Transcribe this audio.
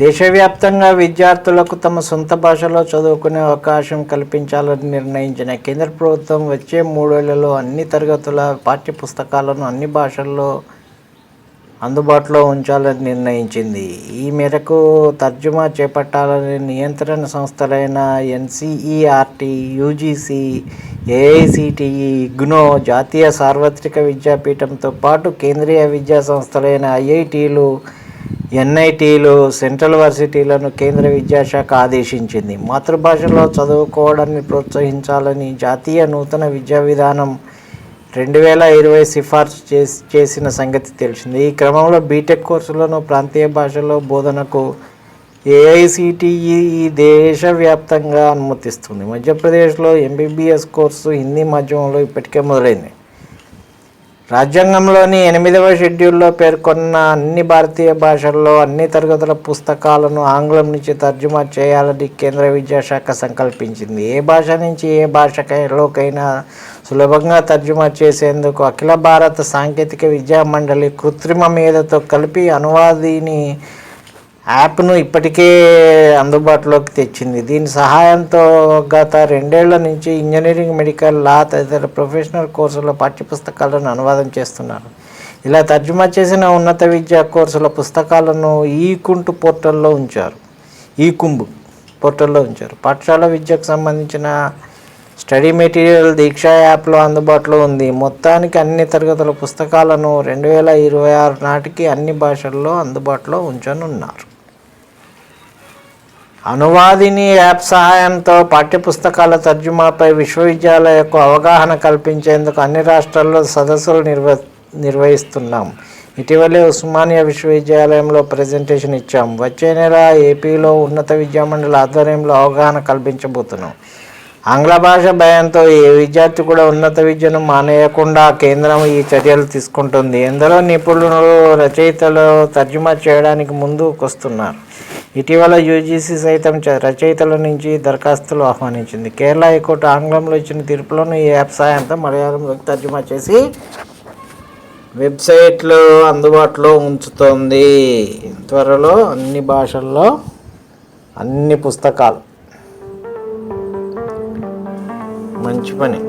దేశవ్యాప్తంగా విద్యార్థులకు తమ సొంత భాషలో చదువుకునే అవకాశం కల్పించాలని నిర్ణయించిన కేంద్ర ప్రభుత్వం వచ్చే 3 ఏళ్లలో అన్ని తరగతుల పాఠ్యపుస్తకాలను అన్ని భాషల్లో అందుబాటులో ఉంచాలని నిర్ణయించింది. ఈ మేరకు తర్జుమా చేపట్టాలని నియంత్రణ సంస్థలైన ఎన్సీఈఆర్టీ, యూజీసీ, ఏఐసీటీఈ, ఇగ్నో, జాతీయ సార్వత్రిక విద్యాపీఠంతో పాటు కేంద్రీయ విద్యా సంస్థలైన ఐఐటీలు, ఎన్ఐటీలు, సెంట్రల్ వర్సిటీలను కేంద్ర విద్యాశాఖ ఆదేశించింది. మాతృభాషలో చదువుకోవడాన్ని ప్రోత్సహించాలని జాతీయ నూతన విద్యా విధానం 2020 సిఫార్సు చేసిన సంగతి తెలిసింది. ఈ క్రమంలో బీటెక్ కోర్సులను ప్రాంతీయ భాషలో బోధనకు ఏఐసీటీఈ దేశవ్యాప్తంగా అనుమతిస్తుంది. మధ్యప్రదేశ్లో ఎంబీబీఎస్ కోర్సు హిందీ మాధ్యమంలో ఇప్పటికే మొదలైంది. రాజ్యాంగంలోని 8వ షెడ్యూల్లో పేర్కొన్న అన్ని భారతీయ భాషల్లో అన్ని తరగతుల పుస్తకాలను ఆంగ్లం నుంచి తర్జుమా చేయాలని కేంద్ర విద్యాశాఖ సంకల్పించింది. ఏ భాష నుంచి ఏ భాషలోకైనా సులభంగా తర్జుమా చేసేందుకు అఖిల భారత సాంకేతిక విద్యా మండలి కృత్రిమ మేధతో కలిపి అనువాదిని యాప్ను ఇప్పటికే అందుబాటులోకి తెచ్చింది. దీని సహాయంతో గత 2 ఏళ్ల నుంచి ఇంజనీరింగ్, మెడికల్, లా తదితర ప్రొఫెషనల్ కోర్సుల పాఠ్యపుస్తకాలను అనువాదం చేస్తున్నారు. ఇలా తర్జుమా చేసిన ఉన్నత విద్యా కోర్సుల పుస్తకాలను ఈ-కుంబ్ పోర్టల్లో ఉంచారు. పాఠశాల విద్యకు సంబంధించిన స్టడీ మెటీరియల్ దీక్ష యాప్లో అందుబాటులో ఉంది. మొత్తానికి అన్ని తరగతుల పుస్తకాలను 2026 నాటికి అన్ని భాషల్లో అందుబాటులో ఉంచనున్నారు. అనువాదిని యాప్ సహాయంతో పాఠ్యపుస్తకాల తర్జుమాపై విశ్వవిద్యాలయాలకు అవగాహన కల్పించేందుకు అన్ని రాష్ట్రాల్లో సదస్సులు నిర్వహిస్తున్నాం. ఇటీవలే ఉస్మానియా విశ్వవిద్యాలయంలో ప్రజెంటేషన్ ఇచ్చాం. వచ్చే నెల ఏపీలో ఉన్నత విద్యామండలి ఆధ్వర్యంలో అవగాహన కల్పించబోతున్నాం. ఆంగ్ల భాష భయంతో ఏ విద్యార్థి కూడా ఉన్నత విద్యను మానేయకుండా కేంద్రం ఈ చర్యలు తీసుకుంటుంది. ఎందరో నిపుణులు, రచయితలు తర్జుమా చేయడానికి ముందుకొస్తున్నారు. ఇటీవల యూజీసీ సైతం రచయితల నుంచి దరఖాస్తులు ఆహ్వానించింది. కేరళ హైకోర్టు ఆంగ్లంలో ఇచ్చిన తీర్పులను ఈ యాప్ సాయంతో మలయాళంలోకి తర్జుమా చేసి వెబ్సైట్లో అందుబాటులో ఉంచుతోంది. త్వరలో అన్ని భాషల్లో అన్ని పుస్తకాలు. మంచి పని.